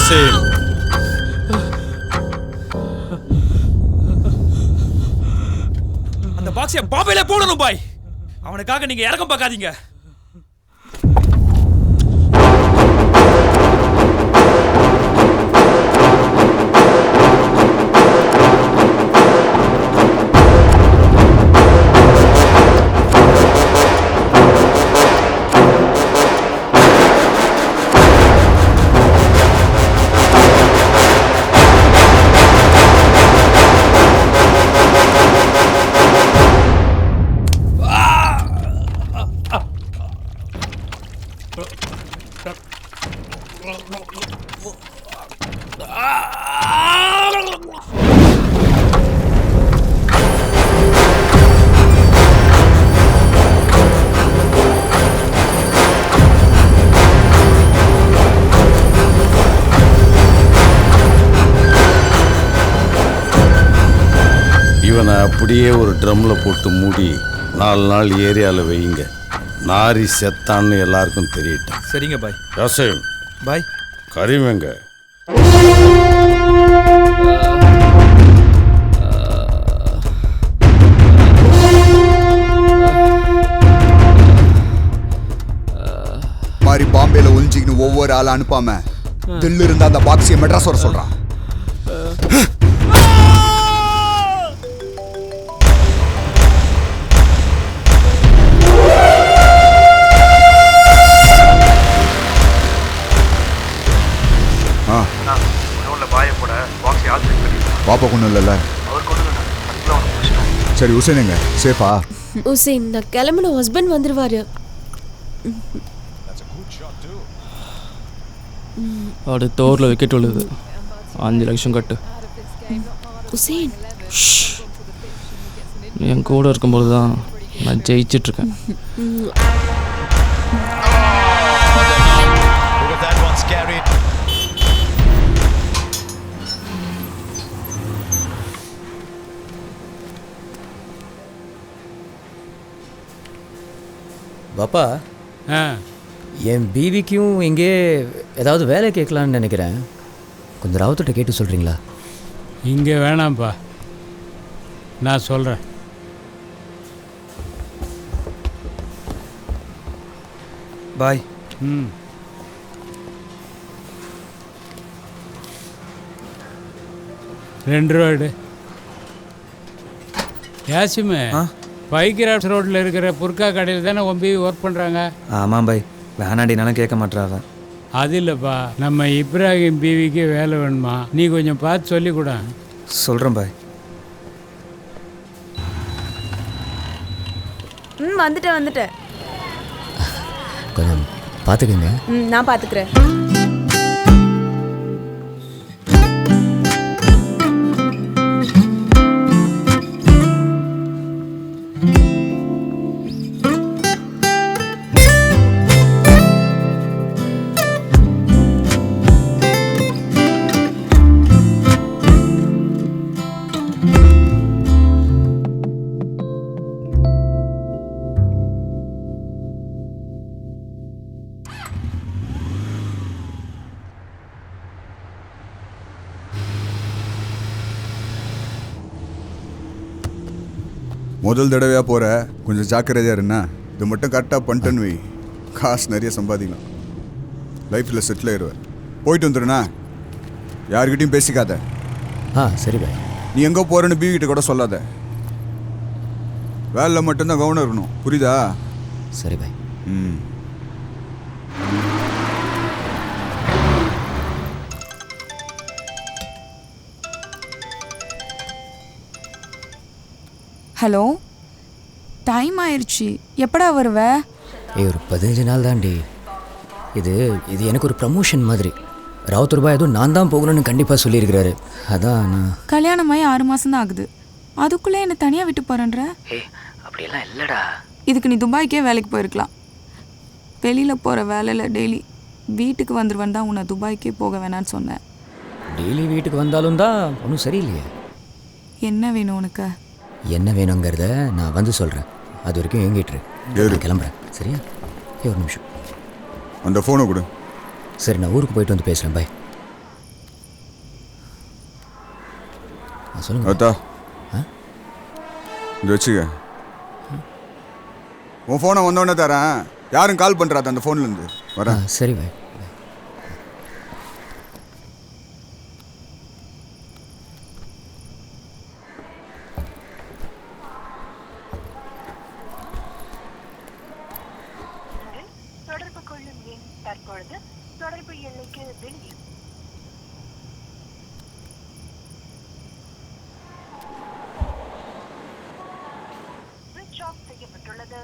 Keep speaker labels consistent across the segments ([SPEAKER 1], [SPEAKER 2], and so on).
[SPEAKER 1] யோசேப்,
[SPEAKER 2] அந்த பாக்ஸை பாம்பேல போடணும் பாய். அவனுக்காக நீங்க இறக்கம் பார்க்காதீங்க.
[SPEAKER 1] இவனை அப்படியே ஒரு ட்ரம்ல போட்டு மூடி 4 நாள் ஏரியாவில் வைங்க. நாரி செத்தான்னு எல்லாருக்கும் தெரியட்டும்.
[SPEAKER 2] சரிங்க பாய்.
[SPEAKER 1] யோசேப்
[SPEAKER 2] பாய்.
[SPEAKER 1] கரிமங்க.
[SPEAKER 3] மாதிரி பாம்பேல ஒளிஞ்சிக்கின்னு ஒவ்வொரு ஆள் அனுப்பாம தில்லு இருந்தா அந்த பாக்ஸியை மெட்ராஸ் வர சொல்றான். பாப்பா கொண்டு இல்லைல்ல? சரி உசேனுங்க சேஃபா?
[SPEAKER 4] உசேன் நான் கிளம்பணும், ஹஸ்பண்ட் வந்துருவாரு.
[SPEAKER 5] அடுத்த ஓவரில் விக்கெட் விழுது. 5 லட்சம் கட்டு.
[SPEAKER 4] உசேன்
[SPEAKER 5] என் கூட இருக்கும்போது தான் நான் ஜெயிச்சிட்ருக்கேன்.
[SPEAKER 6] பாப்பா, என் பிவிக்கும் இங்கே ஏதாவது வேலை கேட்கலான்னு நினைக்கிறேன். கொஞ்சம் ராவத்திட்ட கேட்டு சொல்கிறீங்களா?
[SPEAKER 7] இங்கே வேணாம்ப்பா, நான் சொல்கிறேன்.
[SPEAKER 2] பாய்.
[SPEAKER 7] 2 ரூபா. யாசிமே, பைக்கிராஃப்ட் ரோட்டில் இருக்கிற புர்கா கடையில் தானே ஒம்பி ஒர்க் பண்ணுறாங்க?
[SPEAKER 8] ஆமாம் பாய், வேணாடினாலும் கேட்க மாட்டாங்க.
[SPEAKER 7] அது இல்லைப்பா, நம்ம இப்ராஹிம் பிவிக்கு வேலை வேணுமா? நீ கொஞ்சம் பார்த்து சொல்லிக்கூட.
[SPEAKER 8] சொல்கிறேன் பாய்.
[SPEAKER 9] வந்துட்டேன்.
[SPEAKER 6] கொஞ்சம் பார்த்துக்குங்க.
[SPEAKER 9] நான் பார்த்துக்கிறேன்.
[SPEAKER 3] முதல் தடவையாக போகிற, கொஞ்சம் ஜாக்கிரதையாக இருண்ணா. இது மட்டும் கரெக்டாக பண்ணிட்டேன்னு வை, காசு நிறைய சம்பாதிக்கலாம். லைஃப்பில் செட்டில் ஆயிடுவேன். போயிட்டு வந்துடுண்ணா. யாருக்கிட்டையும் பேசிக்காத.
[SPEAKER 6] சரி பாய்.
[SPEAKER 3] நீ எங்கே போகிறேன்னு பிவிக்கிட்ட கூட சொல்லாத. வேலையில் மட்டும்தான் கவனம் இருக்கணும், புரியுதா?
[SPEAKER 6] சரி பாய்.
[SPEAKER 9] ஹலோ, டைம் ஆயிடுச்சு. எப்படா வருவ?
[SPEAKER 6] ஒரு 15 நாள் தாண்டி. இது எனக்கு ஒரு ப்ரமோஷன் மாதிரி. ராவுத்தர் பாய் எதுவும் நான் தான் போகணும்னு கண்டிப்பாக சொல்லியிருக்கிறாரு. அதான் நான்
[SPEAKER 9] கல்யாணமாகி 6 மாதம் தான் ஆகுது. அதுக்குள்ளே என்னை தனியாக விட்டு போகிறேன்ற?
[SPEAKER 6] அப்படியெல்லாம் இல்லைடா.
[SPEAKER 9] இதுக்கு நீ துபாய்க்கே வேலைக்கு போயிருக்கலாம். வெளியில் போகிற வேலையில் டெய்லி வீட்டுக்கு வந்துடுவேன் தான் உன்னை துபாய்க்கே போக வேணான்னு சொன்னேன்.
[SPEAKER 6] டெய்லி வீட்டுக்கு வந்தாலும் தான் ஒன்றும் சரியில்லையே.
[SPEAKER 9] என்ன வேணும் உனக்கு?
[SPEAKER 6] என்ன வேணுங்கிறத நான் வந்து சொல்கிறேன். அது வரைக்கும் எங்கிட்டு கிளம்புறேன். சரியா? ஒரு நிமிஷம்.
[SPEAKER 3] அந்த ஃபோனை கொடு.
[SPEAKER 6] சரி, நான் ஊருக்கு போயிட்டு வந்து பேசுகிறேன். பாய். சொல்லுங்க
[SPEAKER 3] அத்தா
[SPEAKER 6] ஆ?
[SPEAKER 3] இது வச்சுக்க உன் ஃபோனை வந்தோடனே தரேன். யாரும் கால் பண்ணுறாத அந்த ஃபோன்லேருந்து வரேன்.
[SPEAKER 6] சரி பாய்.
[SPEAKER 10] தொடர்பு கொள்ளும் எண் தற்பொழுது தொடர்பு எண்ணுக்கு வெளியே ஸ்விட்ச் ஆஃப் செய்யப்பட்டுள்ளது.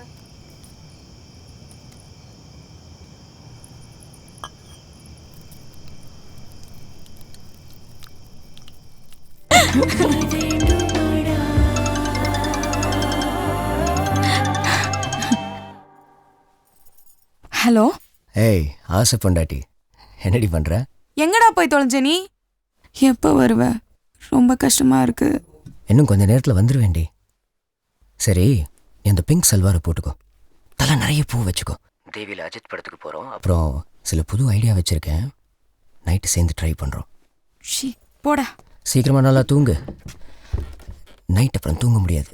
[SPEAKER 9] ஹலோ,
[SPEAKER 6] ஏய் ஆசை பொண்டாட்டி, என்னடி பண்ணுற?
[SPEAKER 9] எங்கடா போய் தொலைஞ்ச நீ? எப்போ வருவ? ரொம்ப கஷ்டமா இருக்கு.
[SPEAKER 6] இன்னும் கொஞ்ச நேரத்தில் வந்துடுவேண்டி. சரி, இந்த பிங்க் சல்வாரை போட்டுக்கோ, தலை நிறைய பூ வச்சுக்கோ. தேவியில் அஜித் படத்துக்கு போகிறோம். அப்புறம் சில புது ஐடியா வச்சுருக்கேன். நைட்டு சேர்ந்து ட்ரை பண்ணுறோம்.
[SPEAKER 9] ஷி போடா.
[SPEAKER 6] சீக்கிரமாக நல்லா தூங்கு. நைட் அப்புறம் தூங்க முடியாது.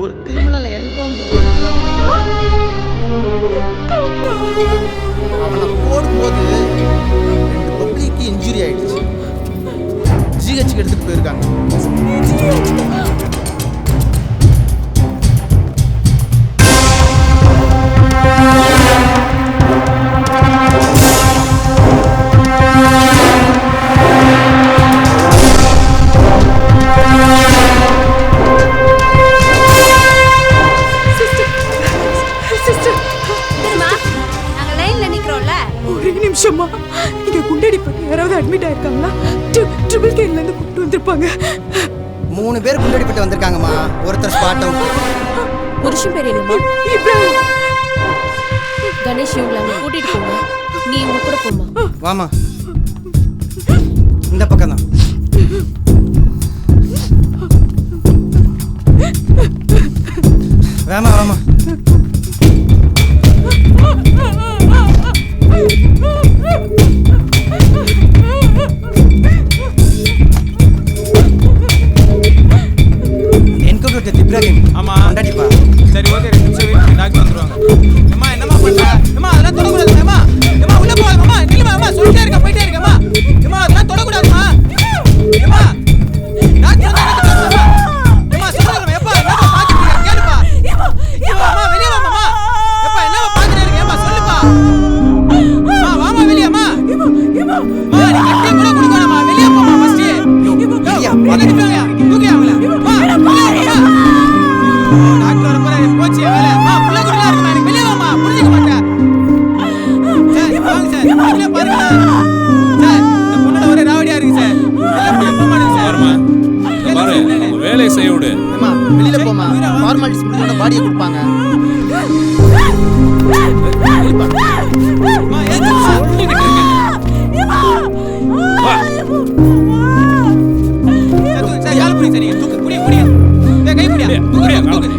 [SPEAKER 11] ஒரு கிரிமினல் அவனை போடும்போது 2 பப்ளிக்கு இன்ஜுரி ஆயிடுச்சு. ஜிஹெச்சுக்கு எடுத்துட்டு போயிருக்காங்க.
[SPEAKER 9] நிமிஷமா இங்க குண்டடிப்பட்டு யாராவது அட்மிட் ஆயிருக்காங்களா? ட்ரிபிள் கேர்ல இருந்து கூப்பிட்டு வந்திருப்பாங்க.
[SPEAKER 11] 3 பேர் குண்டடிப்பட்டு வந்திருக்காங்கம்மா. ஒருத்தர் ஸ்பாட் அவுட்.
[SPEAKER 4] புருஷன் பேர் என்னம்மா?
[SPEAKER 10] இப்ராஹிம்.
[SPEAKER 4] கணேஷ் இவங்களை அங்க கூட்டிட்டு போங்க. நீ இவங்க கூட போமா.
[SPEAKER 11] வாமா, இந்த பக்கம் தான். வாமா வாமா. என்கவுண்டர் இப்ராஹிம்.
[SPEAKER 8] ஆமா
[SPEAKER 11] கொண்டாடிப்பா.
[SPEAKER 8] சரி ஓகே, 2 நிமிஷம் வெயிட், டாக்டர் வந்துருவாங்க. அம்மா என்னம்மா பண்ற? அம்மா அதெல்லாம் தொடக்கூடாது. அம்மா அம்மா உள்ள போகாத. அம்மா நில்லுமா. அம்மா சொல்லிட்டே இருக்க, போயிட்டே இருக்க. அம்மா அம்மா அதெல்லாம் தொடக்கூடாதுமா. அம்மா டாக்டர் வந்து அம்மா சொல்லுங்க. எப்பா என்னப்பா பாத்துட்டீங்க? கேளுப்பா. அம்மா வெளிய வாமா. அம்மா எப்பா என்னப்பா பாத்துட்டே இருக்க? அம்மா சொல்லுப்பா. அம்மா வாமா வெளிய. அம்மா அம்மா நீ கட்டி கூட கொடுக்கணும்மா. வெளிய போமா ஃபர்ஸ்ட். யா வந்துட்டீங்க. தூக்கி அவங்கள. அம்மா டாக்டர் வரப்போறாரு. போச்சு வேலை. அம்மா புள்ள குடிலாம் இருக்குமா? எனக்கு வெளிய வாமா. புரிஞ்சுக்க மாட்டேன். சார் வாங்க சார். வெளிய பாருங்க சார். இந்த பொண்ணோட ஒரே ராவடியா இருக்கு சார். எல்லாம் போக மாட்டேங்க சார்.
[SPEAKER 2] பாரு உங்க வேலையை செய்ய விடு.
[SPEAKER 11] அம்மா வெளியில போமா. ஃபார்மாலிட்டிஸ் முடிஞ்சோட பாடியை கொடுப்பாங்க.
[SPEAKER 8] அம்மா ஏன் சொல்லிக்கிட்டு இருக்கீங்க? சார் யாரு புடி சரிங்க. தூக்கு புடி புடி. டேய் கை புடியா. தூக்குறியா? தூக்கு.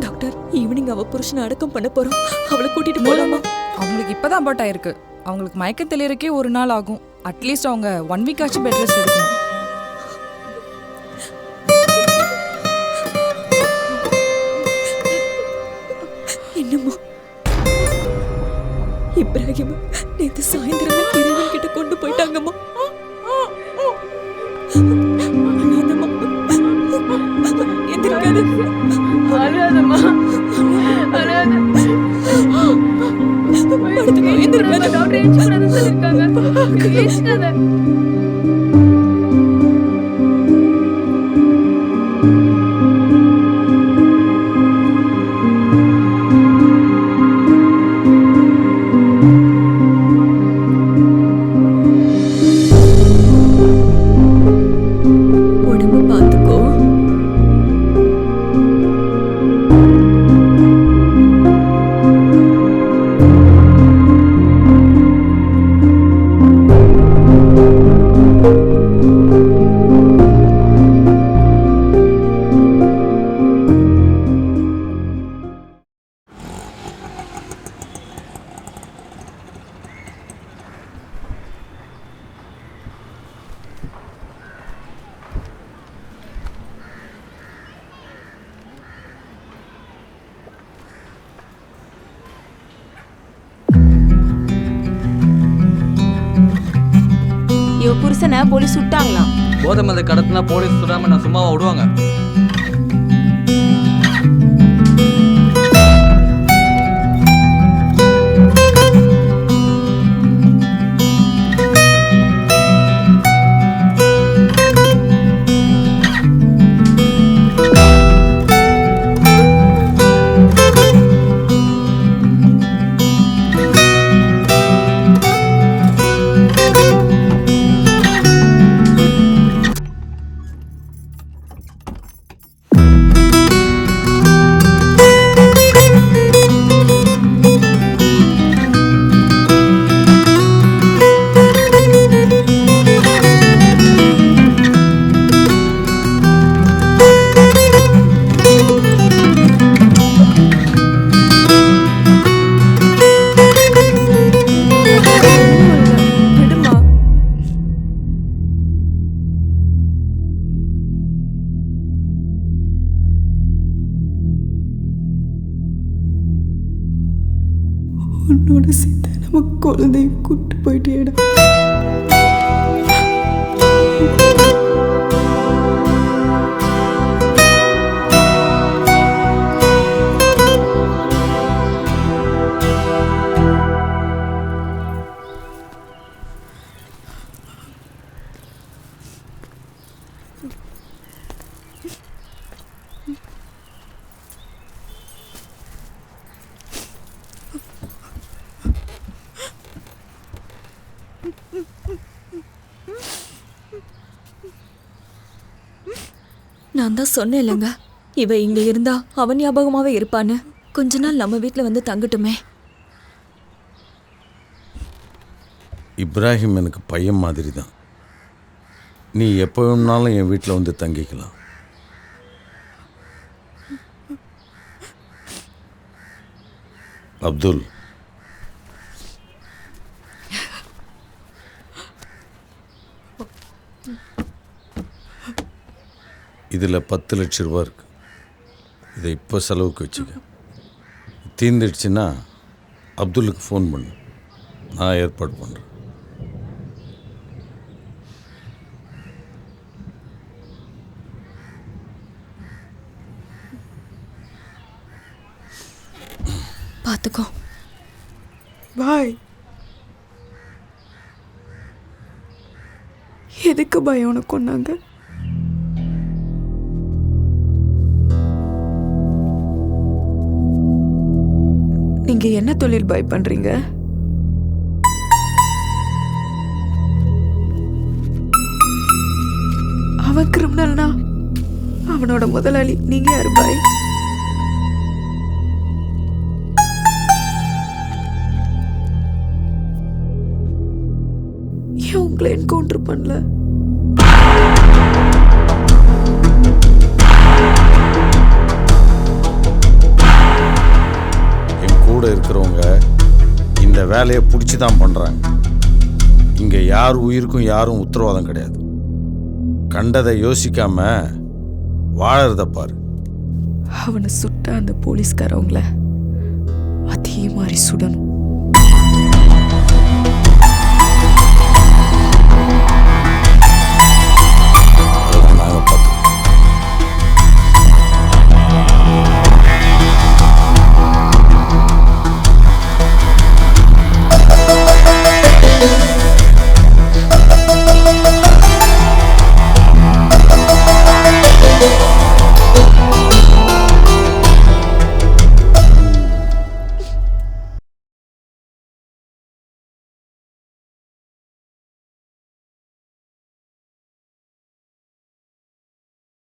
[SPEAKER 12] டாக்டர் ஈவினிங் அவ புருஷனை அடக்கம் பண்ண போறோம். அவளை கூட்டிட்டு போலாமா?
[SPEAKER 13] அவங்களுக்கு இப்பதான் அபார்ட் ஆயிருக்கு. அவங்களுக்கு மயக்க தெளியறக்கே ஒரு நாள் ஆகும். அட்லீஸ்ட் அவங்க 1 வீக் ஆச்சு பெட் ரெஸ்ட் எடுக்கணும்.
[SPEAKER 12] என்னம்மா இப்ராஹிம் நேத்து சாயந்தரமா இறைவன் கிட்ட கொண்டு போயிட்டாங்கம்மா. அழாதம்மா, எந்திரிக்காத.
[SPEAKER 4] அழாதம்மா, அழாத.
[SPEAKER 12] படுத்துக்கோ, எந்திரிக்காத.
[SPEAKER 4] டாக்டர் ஏஞ்சிக்கூடாதுன்னு சொல்லிருக்காங்க. ஏஞ்சிக்காத.
[SPEAKER 12] உடம்பு பார்த்துக்கோ.
[SPEAKER 4] இவ புருஷனை போலீஸ் சுட்டாங்களாம்.
[SPEAKER 5] போதை மருந்து கடத்தினா போலீஸ் சுடாம நான் சும்மாவா விடுவாங்க?
[SPEAKER 9] உன்னோட சேர்த்து நம்ம குழந்தைய கூட்டு போயிட்டேடா.
[SPEAKER 12] நான் தான் சொன்னேன் இல்லைங்க, இவ இங்க இருந்தா அவன் ஞாபகமாவே இருப்பான்னு. கொஞ்ச நாள் நம்ம வீட்டில் வந்து தங்கட்டுமே.
[SPEAKER 1] இப்ராஹிம் எனக்கு பையன் மாதிரி தான். நீ எப்போ வேணும்னாலும் என் வீட்டில் வந்து தங்கிக்கலாம். அப்துல், இதில் 10 லட்ச ரூபா இருக்கு. இதை இப்போ செலவுக்கு வச்சுக்க. தீர்ந்துடுச்சுன்னா அப்துல்லுக்கு ஃபோன் பண்ணு, நான் ஏற்பாடு பண்ணுறேன்.
[SPEAKER 12] பார்த்துக்கோ.
[SPEAKER 9] பாய். எதுக்கு பாய் உனக்கு கொண்டாங்க? நீங்க என்ன தொழில் பாய் பண்றீங்க? அவன் கிரிமினல்னா அவனோட முதலாளி நீங்க யாரு பாய்? ஏன் உங்களை என்கவுண்டர் பண்ணல?
[SPEAKER 1] வேலையை பிடிச்சி தான் பண்ணுறாங்க. இங்கே யார் உயிருக்கும் யாரும் உத்தரவாதம் கிடையாது. கண்டதை யோசிக்காம வாழறத பாரு.
[SPEAKER 9] அவனை சுட்ட அந்த போலீஸ்காரவங்கள அதே மாதிரி சுடணும்.